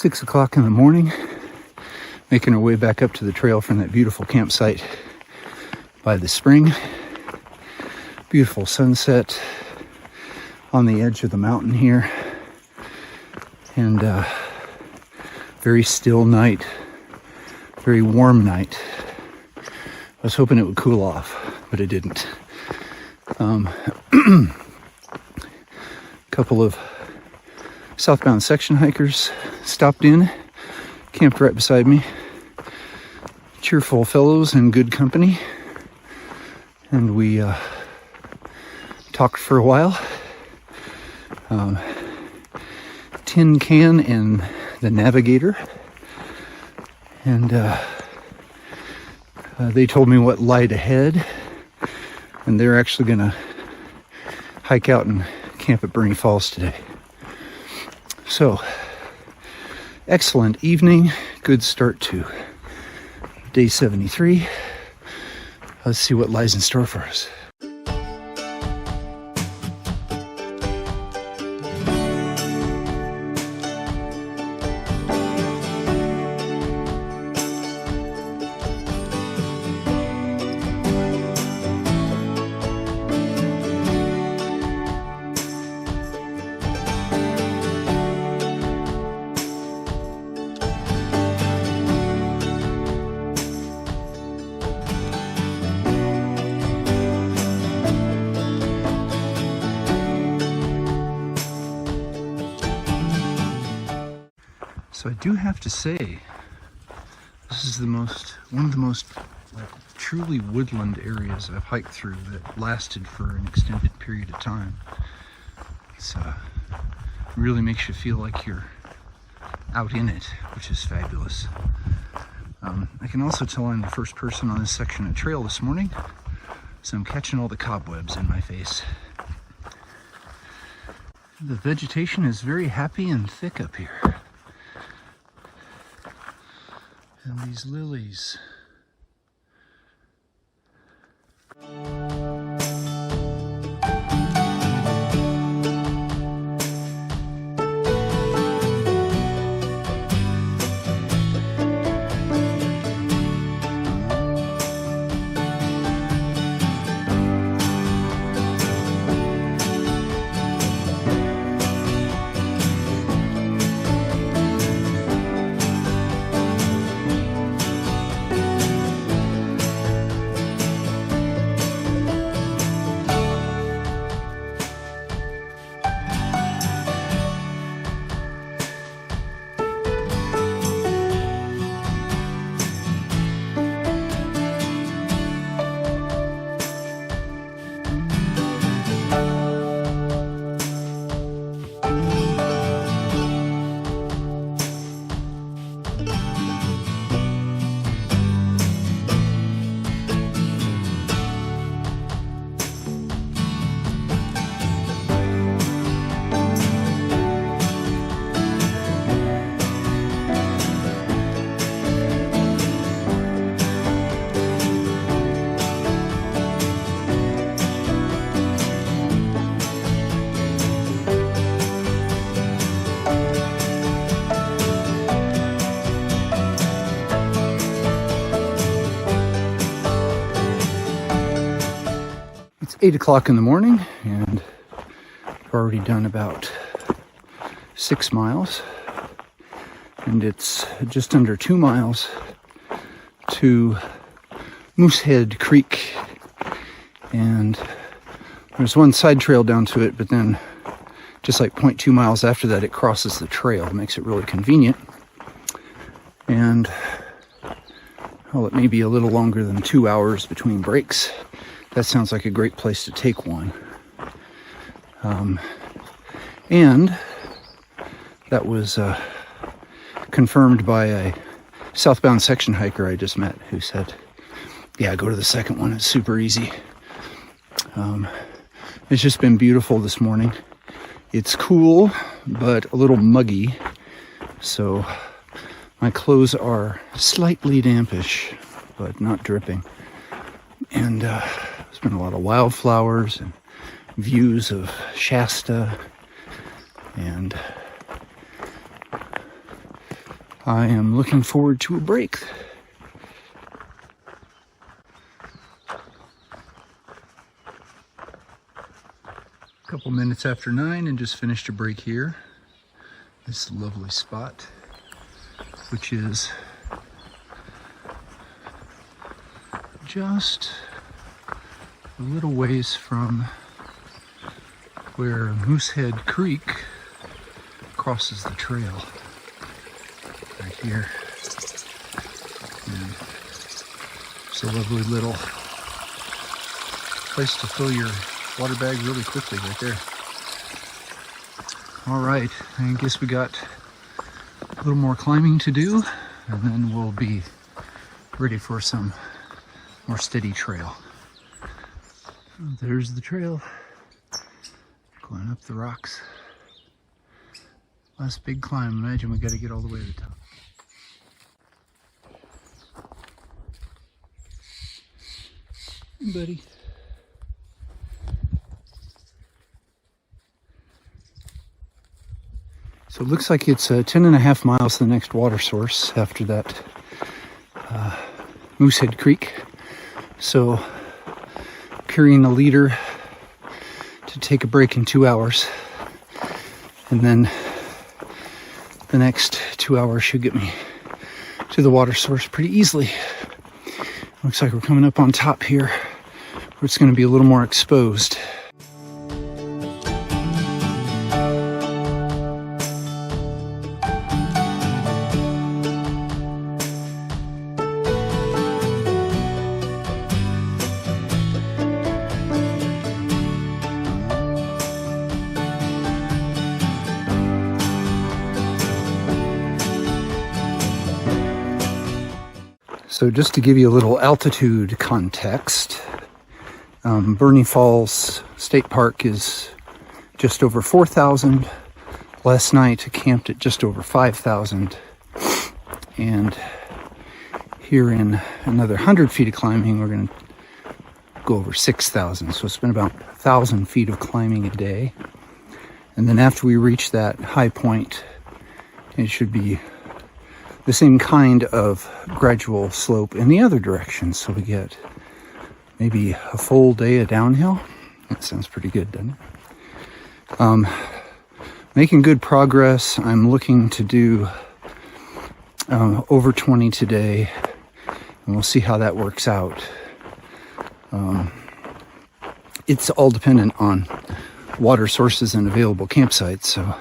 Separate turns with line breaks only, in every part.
6 o'clock in the morning, making our way back up to the trail from that beautiful campsite by the spring. Beautiful sunset on the edge of the mountain here, and very still night, very warm night. I was hoping it would cool off, but it didn't. Couple of southbound section hikers stopped in, camped right beside me. Cheerful fellows in good company, and we talked for a while. Tin Can and the Navigator, and they told me what lied ahead, and they're actually gonna hike out and camp at Bernie Falls today. So, excellent evening, good start to day 73. Let's see what lies in store for us. So I do have to say, this is one of the most truly woodland areas I've hiked through that lasted for an extended period of time. It's really makes you feel like you're out in it, which is fabulous. I can also tell I'm the first person on this section of trail this morning, so I'm catching all the cobwebs in my face. The vegetation is very happy and thick up here. And these lilies. It's 8 o'clock in the morning, and I've already done about 6 miles, and it's just under 2 miles to Moosehead Creek, and there's one side trail down to it, but then just like 0.2 miles after that it crosses the trail. It makes it really convenient, and well, it may be a little longer than 2 hours between breaks. That sounds like a great place to take one. And that was confirmed by a southbound section hiker I just met who said, yeah, go to the second one, it's super easy. It's just been beautiful this morning. It's cool, but a little muggy, so my clothes are slightly dampish, but not dripping. And there's been a lot of wildflowers and views of Shasta, and I am looking forward to a break. A couple minutes after 9 and just finished a break here. This lovely spot, which is just a little ways from where Moosehead Creek crosses the trail. Right here. And it's a lovely little place to fill your water bag really quickly right there. All right, I guess we got a little more climbing to do, and then we'll be ready for some more steady trail. There's the trail, going up the rocks. Last big climb. Imagine we got to get all the way to the top. Hey, buddy. So it looks like it's 10.5 miles to the next water source after that Moosehead Creek. So carrying the leader to take a break in 2 hours, and then the next 2 hours should get me to the water source pretty easily. Looks like we're coming up on top here where it's going to be a little more exposed. So just to give you a little altitude context, Bernie Falls State Park is just over 4,000. Last night I camped at just over 5,000. And here in another 100 feet of climbing, we're going to go over 6,000. So it's been about 1,000 feet of climbing a day. And then after we reach that high point, it should be the same kind of gradual slope in the other direction. So we get maybe a full day of downhill. That sounds pretty good, doesn't it? Making good progress. I'm looking to do over 20 today, and we'll see how that works out. It's all dependent on water sources and available campsites, so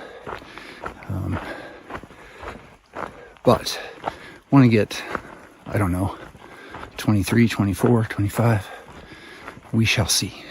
but want to get, I don't know, 23, 24, 25. We shall see.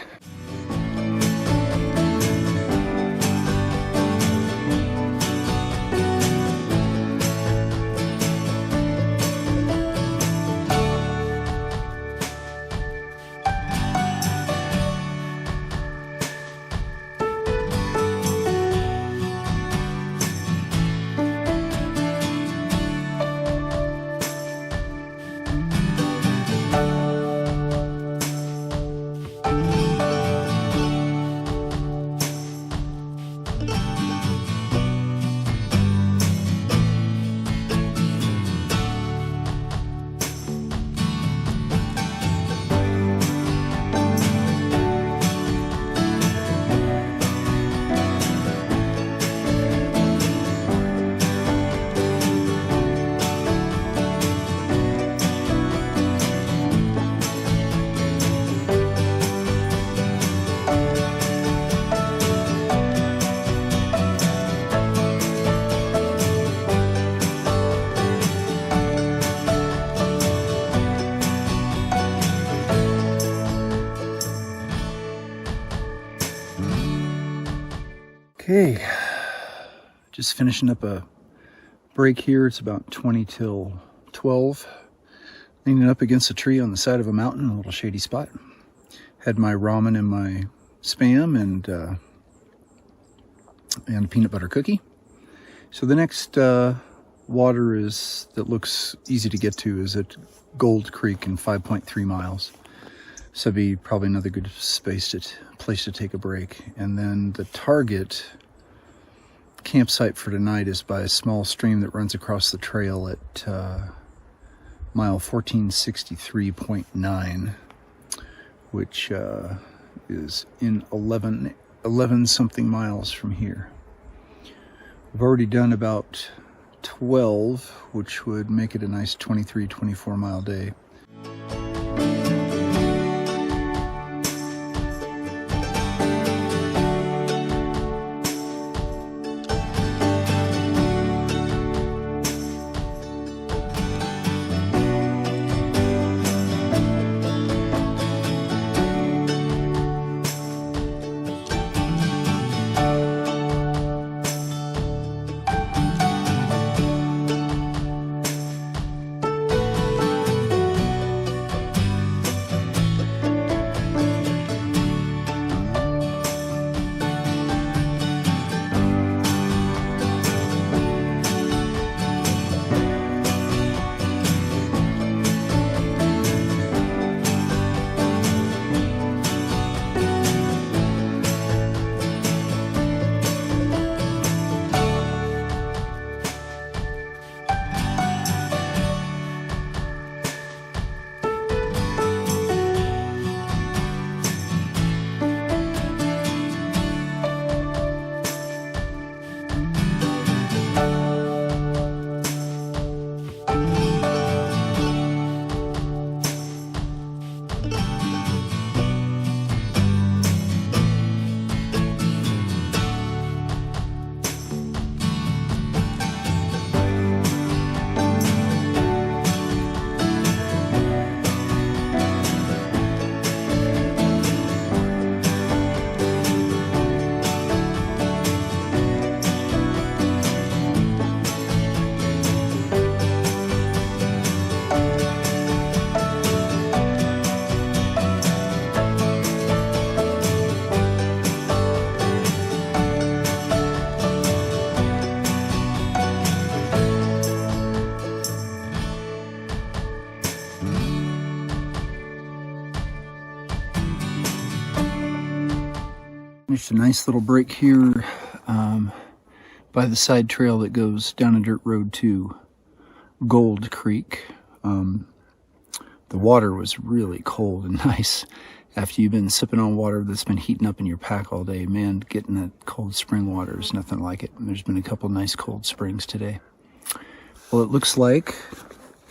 Okay, just finishing up a break here. It's about 20 till 12. Leaning up against a tree on the side of a mountain, a little shady spot. Had my ramen and my Spam and peanut butter cookie. So the next water is that looks easy to get to is at Gold Creek in 5.3 miles. So it'd be probably another good place to take a break. And then the target campsite for tonight is by a small stream that runs across the trail at mile 1463.9, which is in 11 something miles from here. I've already done about 12, which would make it a nice 24 mile day. There's a nice little break here by the side trail that goes down a dirt road to Gold Creek. The water was really cold and nice after you've been sipping on water that's been heating up in your pack all day. Man, getting that cold spring water is nothing like it. There's been a couple nice cold springs today. Well, it looks like,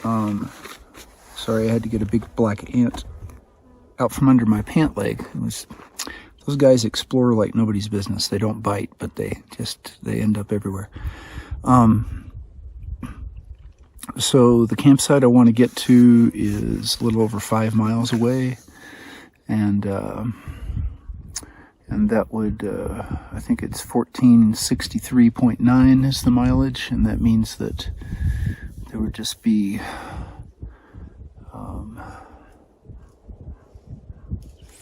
sorry, I had to get a big black ant out from under my pant leg. Those guys explore like nobody's business. They don't bite, but they end up everywhere. So the campsite I want to get to is a little over 5 miles away, and that would, I think it's 1463.9 is the mileage, and that means that there would just be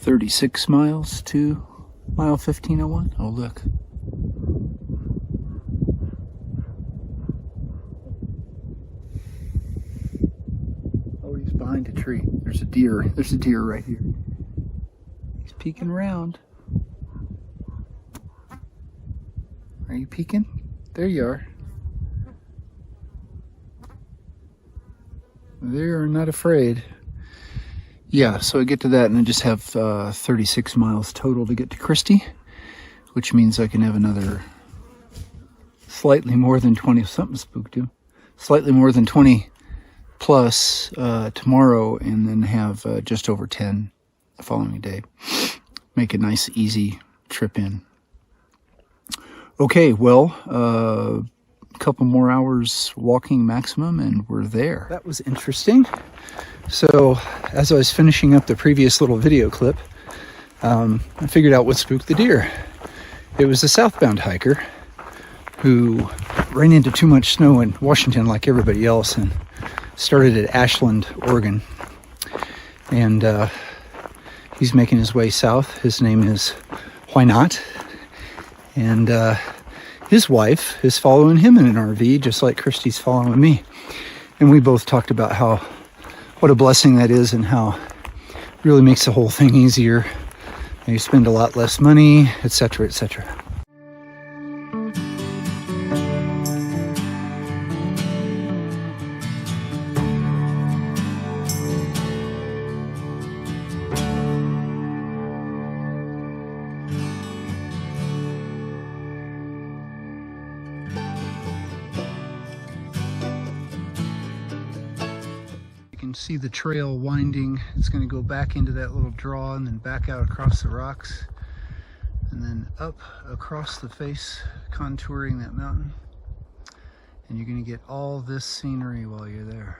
36 miles to mile 1501. Oh, look. Oh, he's behind a tree. There's a deer. There's a deer right here. He's peeking around. Are you peeking? There you are. They're not afraid. Yeah, so I get to that and I just have 36 miles total to get to Christie, which means I can have another slightly more than 20, something spooked him, slightly more than 20 plus tomorrow, and then have just over 10 the following day. Make a nice, easy trip in. Okay, well, a couple more hours walking maximum and we're there. That was interesting. So as I was finishing up the previous little video clip, I figured out what spooked the deer. It was a southbound hiker who ran into too much snow in Washington like everybody else and started at Ashland, Oregon. And he's making his way south. His name is Why Not? And his wife is following him in an RV, just like Christy's following me. And we both talked about what a blessing that is and how it really makes the whole thing easier. And you spend a lot less money, etc., etc. can see the trail winding. It's going to go back into that little draw and then back out across the rocks and then up across the face, contouring that mountain. And you're going to get all this scenery while you're there.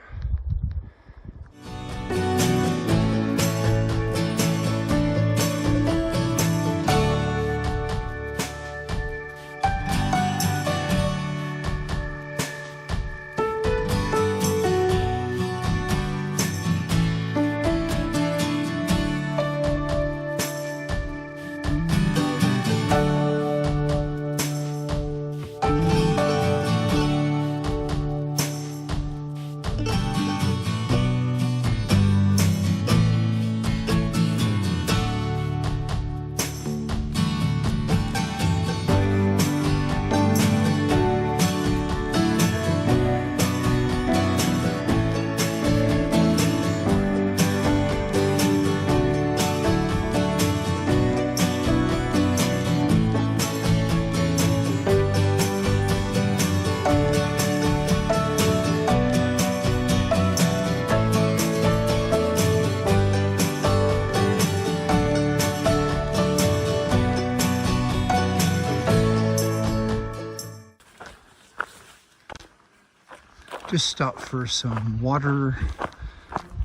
Just stopped for some water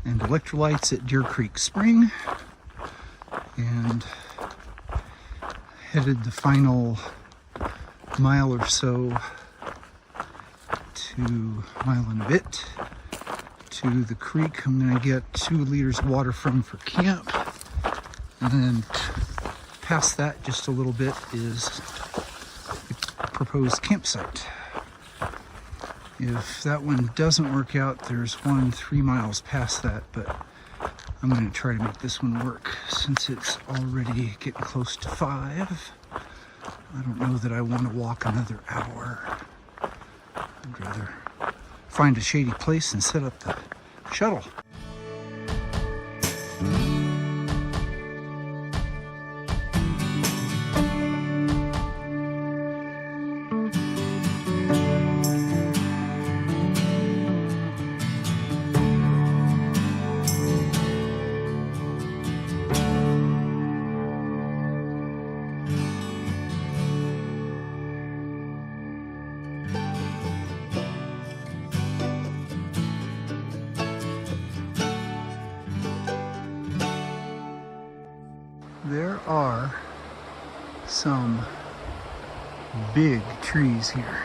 and electrolytes at Deer Creek Spring and headed the final mile or so to mile and a bit to the creek. I'm going to get 2 liters of water from for camp, and then past that just a little bit is the proposed campsite. If that one doesn't work out, there's one 3 miles past that, but I'm going to try to make this one work since it's already getting close to 5. I don't know that I want to walk another hour. I'd rather find a shady place and set up the shuttle. There are some big trees here.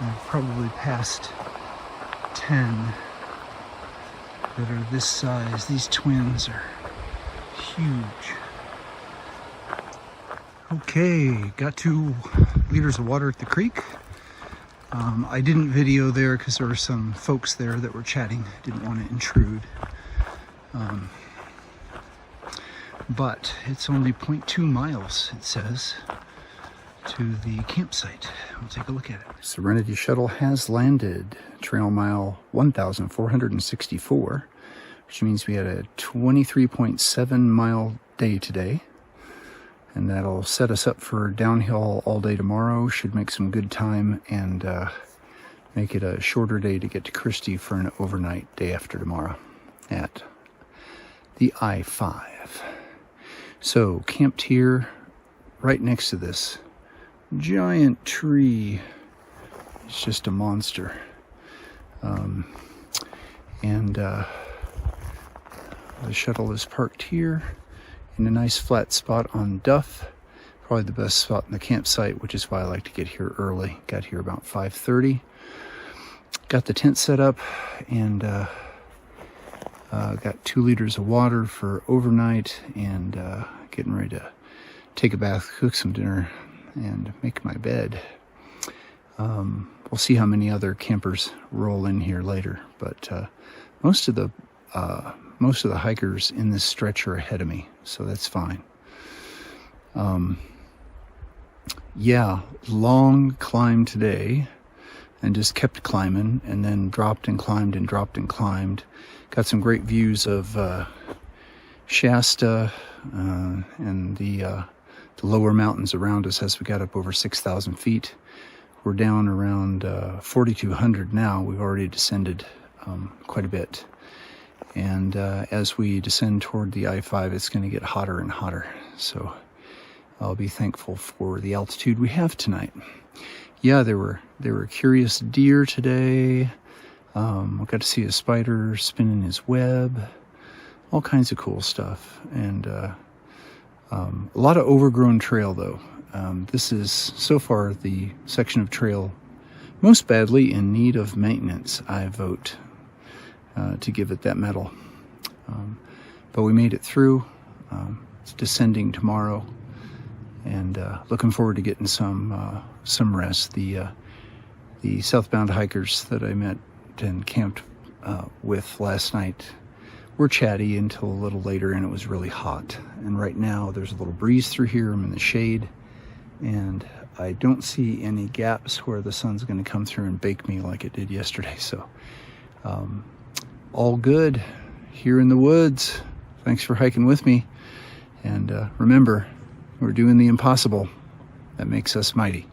I've probably passed 10 that are this size. These twins are huge. Okay, got 2 liters of water at the creek. I didn't video there because there were some folks there that were chatting. Didn't want to intrude. But it's only 0.2 miles, it says, to the campsite. We'll take a look at it. Serenity Shuttle has landed. Trail mile 1,464, which means we had a 23.7 mile day today. And that'll set us up for downhill all day tomorrow. Should make some good time and make it a shorter day to get to Christie for an overnight day after tomorrow at the I-5. So camped here right next to this giant tree. It's just a monster. The shuttle is parked here in a nice flat spot on Duff. Probably the best spot in the campsite, which is why I like to get here early. Got here about 5:30. Got the tent set up and got 2 liters of water for overnight and getting ready to take a bath, cook some dinner, and make my bed. We'll see how many other campers roll in here later, but most of the hikers in this stretch are ahead of me, so that's fine. Yeah, long climb today, and just kept climbing, and then dropped and climbed and dropped and climbed. Got some great views of Shasta and the lower mountains around us as we got up over 6,000 feet. We're down around 4,200 now. We've already descended quite a bit. And as we descend toward the I-5, it's going to get hotter and hotter. So I'll be thankful for the altitude we have tonight. Yeah, there were curious deer today. I got to see a spider spinning his web. All kinds of cool stuff. And a lot of overgrown trail, though. This is, so far, the section of trail most badly in need of maintenance, I vote, to give it that medal. But we made it through. It's descending tomorrow, and looking forward to getting some rest. The southbound hikers that I met and camped with last night were chatty until a little later, and it was really hot. And right now there's a little breeze through here. I'm in the shade, and I don't see any gaps where the sun's going to come through and bake me like it did yesterday. So all good here in the woods. Thanks for hiking with me. And remember, we're doing the impossible. That makes us mighty.